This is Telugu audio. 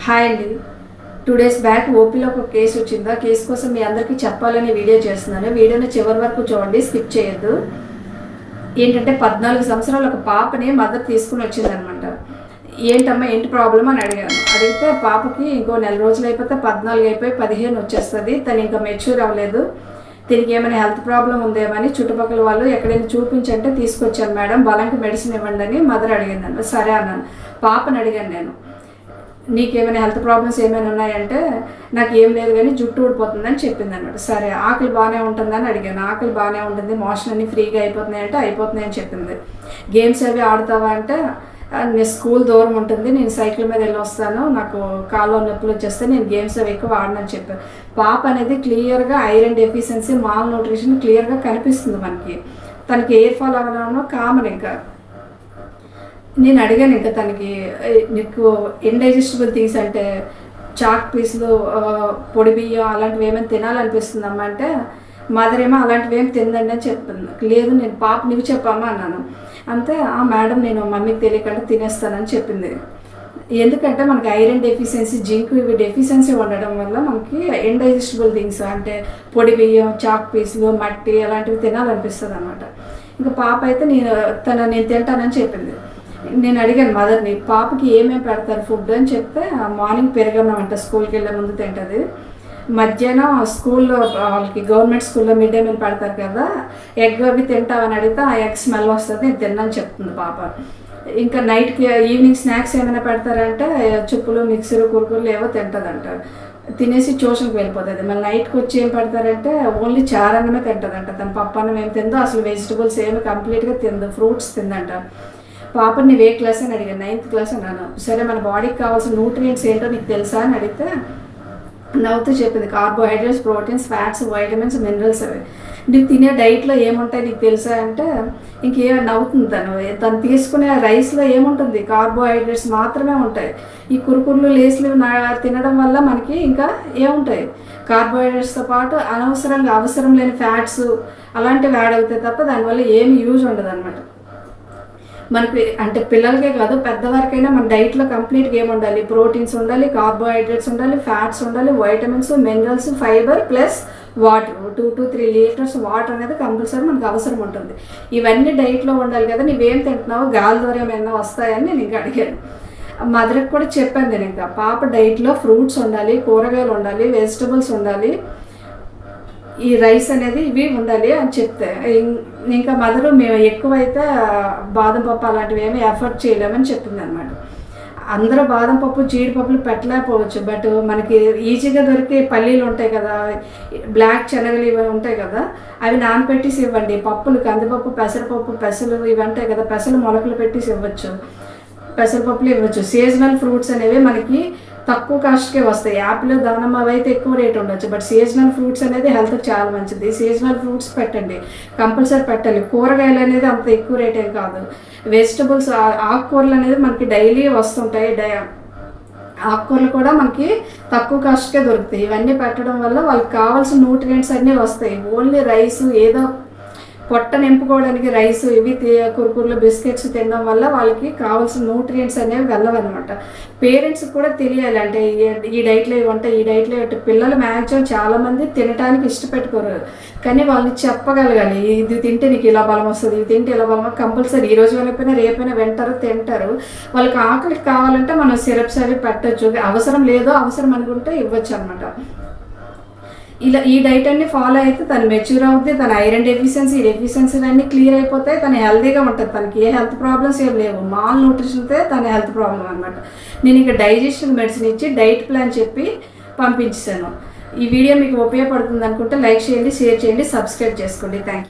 హాయ్ అండి. 2 days బ్యాక్ ఓపీలో ఒక కేసు వచ్చింది. ఆ కేసు కోసం మీ అందరికీ చెప్పాలని వీడియో చేస్తున్నాను. వీడియోని చివరి వరకు చూడండి, స్కిప్ చేయొద్దు. ఏంటంటే 14 సంవత్సరాల ఒక పాపని మదర్ తీసుకుని వచ్చిందనమాట. ఏంటమ్మా ఏంటి ప్రాబ్లం అని అడిగాను. అడిగితే పాపకి ఇంకో నెల రోజులు అయిపోతే 14 అయిపోయి 15 వచ్చేస్తుంది. తను ఇంకా మెచ్యూర్ అవ్వలేదు, దీనికి ఏమైనా హెల్త్ ప్రాబ్లం ఉందేమని చుట్టుపక్కల వాళ్ళు ఎక్కడైనా చూపించంటే తీసుకొచ్చాను మేడం, బలంకి మెడిసిన్ ఇవ్వండి అని మదర్ అడిగిందంట. సరే అన్నాను. పాపని అడిగాను నేను, నీకేమైనా హెల్త్ ప్రాబ్లమ్స్ ఏమైనా ఉన్నాయంటే నాకు ఏం లేదు కానీ జుట్టు ఊడిపోతుందని చెప్పింది అనమాట. సరే ఆకలి బాగానే ఉంటుందని అడిగాను. ఆకలి బాగానే ఉంటుంది, మోషన్ అన్ని ఫ్రీగా అయిపోతున్నాయి అంటే అయిపోతున్నాయని చెప్పింది. గేమ్స్ అవి ఆడుతావా అంటే నేను స్కూల్ దూరం ఉంటుంది, నేను సైకిల్ మీద వెళ్ళి వస్తాను, నాకు కాళ్ళలో నొప్పులు వచ్చేస్తే నేను గేమ్స్ అవి ఎక్కువ ఆడనని చెప్పాను. పాప అనేది క్లియర్గా ఐరన్ డెఫిషియన్సీ, మాల్ న్యూట్రిషన్ క్లియర్గా కనిపిస్తుంది మనకి. తనకి ఎయిర్ ఫాల్ అవ్వడం కామన్. ఇంకా నేను అడిగాను, ఇంకా తనకి నీకు ఇండైజెస్టబుల్ థింగ్స్ అంటే చాక్ పీసులు, పొడి బియ్యం అలాంటివి ఏమైనా తినాలనిపిస్తుందమ్మా అంటే మదర్ ఏమో అలాంటివి ఏమి తిందండి అని చెప్తుంది. లేదు నేను పాప నువ్వు చెప్పమ్మా అన్నాను. అంతే మేడం నేను మమ్మీకి తెలియకుండా తినేస్తానని చెప్పింది. ఎందుకంటే మనకి ఐరన్ డెఫిషియన్సీ, జింక్ ఇవి డెఫిషియన్సీ ఉండడం వల్ల మనకి ఇండైజెస్టబుల్ థింగ్స్ అంటే పొడి బియ్యం, చాక్ పీసులు, మట్టి అలాంటివి తినాలనిపిస్తుంది అనమాట. ఇంకా పాప అయితే నేను తింటానని చెప్పింది. నేను అడిగాను మదర్ని, పాపకి ఏమేమి పెడతారు ఫుడ్ అని చెప్తే మార్నింగ్ పెరగడం అంట, స్కూల్కి వెళ్ళే ముందు తింటుంది. మధ్యాహ్నం స్కూల్లో వాళ్ళకి గవర్నమెంట్ స్కూల్లో మిడ్ డే మీల్ పెడతారు కదా, ఎగ్ అవి తింటామని అడిగితే ఆ ఎగ్ స్మెల్ వస్తుంది, నేను తిన్నాను చెప్తుంది పాప. ఇంకా నైట్కి ఈవినింగ్ స్నాక్స్ ఏమైనా పెడతారంటే చుప్పులు, మిక్సర్, కురుకురులు ఏవో తింటుందంట. తినేసి ట్యూషన్కి వెళ్ళిపోతుంది. మళ్ళీ నైట్కి వచ్చి ఏం పెడతారంటే ఓన్లీ చారన్నమే తింటుందంట. తన పప్పన్నం ఏం తిందో, అసలు వెజిటబుల్స్ ఏమి కంప్లీట్గా తిందో, ఫ్రూట్స్ తిందంట. పాపని నువ్వు ఏ క్లాస్ అని అడిగాను. 9th క్లాస్ అన్నాను. సరే మన బాడీకి కావాల్సిన న్యూట్రియంట్స్ ఏంటో నీకు తెలుసా అని అడిగితే నవ్వుతూ చెప్పింది, carbohydrates, proteins, fats, vitamins, minerals అవి. నువ్వు తినే డైట్లో ఏముంటాయి నీకు తెలుసా అంటే నవ్వుతుంది తను తీసుకునే రైస్లో ఏముంటుంది, కార్బోహైడ్రేట్స్ మాత్రమే ఉంటాయి. ఈ కురుకుర్లు, లేస్లు తినడం వల్ల మనకి ఇంకా ఏముంటాయి, కార్బోహైడ్రేట్స్తో పాటు అనవసరంగా అవసరం లేని ఫ్యాట్స్ అలాంటివి యాడ్ అవుతాయి తప్ప దానివల్ల ఏమి యూజ్ ఉండదు అనమాట. మనకి అంటే పిల్లలకే కాదు పెద్దవారికైనా మన డైట్లో కంప్లీట్గా ఏమి ఉండాలి, ప్రోటీన్స్ ఉండాలి, కార్బోహైడ్రేట్స్ ఉండాలి, ఫ్యాట్స్ ఉండాలి, vitamins, minerals, fibre plus water. 2 to 3 litres water అనేది కంపల్సరీ మనకు అవసరం ఉంటుంది. ఇవన్నీ డైట్లో ఉండాలి కదా, నువ్వేం తింటున్నావు, గాలి ద్వారా ఏమైనా వస్తాయని నేను ఇంకా అడిగాను. మదర్కి కూడా చెప్పాను నేను, ఇంకా పాప డైట్లో ఫ్రూట్స్ ఉండాలి, కూరగాయలు ఉండాలి, వెజిటబుల్స్ ఉండాలి, ఈ రైస్ అనేది ఇవి ఉండాలి అని చెప్తే ఇంకా మదరు మేము ఎక్కువైతే బాదం పప్పు అలాంటివి ఏమీ ఎఫర్ట్ చేయలేమని చెప్పింది అనమాట. అందరూ బాదం పప్పు, జీడిపప్పులు పెట్టలేకపోవచ్చు, బట్ మనకి ఈజీగా దొరికే పల్లీలు ఉంటాయి కదా, బ్లాక్ శనగలు ఇవి ఉంటాయి కదా, అవి నానపెట్టేసి ఇవ్వండి. పప్పులు కందిపప్పు, పెసరపప్పు, పెసలు ఇవి ఉంటాయి కదా, పెసలు మొలకలు పెట్టేసి ఇవ్వచ్చు, పెసరపప్పులు ఇవ్వచ్చు. సీజనల్ ఫ్రూట్స్ అనేవి మనకి తక్కువ కాస్ట్కే వస్తాయి. యాపిల్, దానిమ్మ అవి అయితే ఎక్కువ రేట్ ఉండొచ్చు, బట్ సీజనల్ ఫ్రూట్స్ అనేది హెల్త్కి చాలా మంచిది. సీజనల్ ఫ్రూట్స్ పెట్టండి, కంపల్సరీ పెట్టాలి. కూరగాయలు అనేది అంత ఎక్కువ రేట్ ఏం కాదు. వెజిటబుల్స్, ఆకుకూరలు అనేది మనకి డైలీ వస్తుంటాయి. ఆకుకూరలు కూడా మనకి తక్కువ కాస్ట్కే దొరుకుతాయి. ఇవన్నీ పెట్టడం వల్ల వాళ్ళకి కావాల్సిన న్యూట్రియంట్స్ అన్నీ వస్తాయి. ఓన్లీ రైస్ ఏదో పొట్ట నింపుకోవడానికి రైస్ ఇవి కురుకుర్లు, బిస్కెట్స్ తినడం వల్ల వాళ్ళకి కావాల్సిన న్యూట్రియంట్స్ అనేవి వెళ్ళవన్నమాట. పేరెంట్స్కి కూడా తెలియాలి, అంటే ఈ డైట్లో ఇవి ఉంటాయి, ఈ డైట్లో ఇవి. పిల్లలు మ్యాక్సిమం చాలామంది తినడానికి ఇష్టపెట్టుకోరు, కానీ వాళ్ళని చెప్పగలగాలి, ఇది తింటే నీకు ఇలా బలం వస్తుంది, ఇది తింటే ఇలా బలం. కంపల్సరీ ఈరోజు వెళ్ళిపోయినా రేపైనా వింటారు, తింటారు. వాళ్ళకి ఆకలికి కావాలంటే మనం సిరప్స్ అవి పెట్టచ్చు, అవసరం లేదో అవసరం అనుకుంటే ఇవ్వచ్చు అనమాట. ఇలా ఈ డైట్ అన్ని ఫాలో అయితే తను మెచ్యూర్ అవుతుంది, తన ఐరన్ డెఫిషియన్సీ అన్నీ క్లియర్ అయిపోతాయి, తను హెల్తీగా ఉంటుంది, తనకి ఏ హెల్త్ ప్రాబ్లమ్స్ ఏం లేవు. మాల్ న్యూట్రిషన్తో తన హెల్త్ ప్రాబ్లం అనమాట. నేను ఇంకా డైజెషన్ మెడిసిన్ ఇచ్చి డైట్ ప్లాన్ చెప్పి పంపించాను. ఈ వీడియో మీకు ఉపయోగపడుతుంది అనుకుంటే లైక్ చేయండి, షేర్ చేయండి, సబ్స్క్రైబ్ చేసుకోండి. Thank you.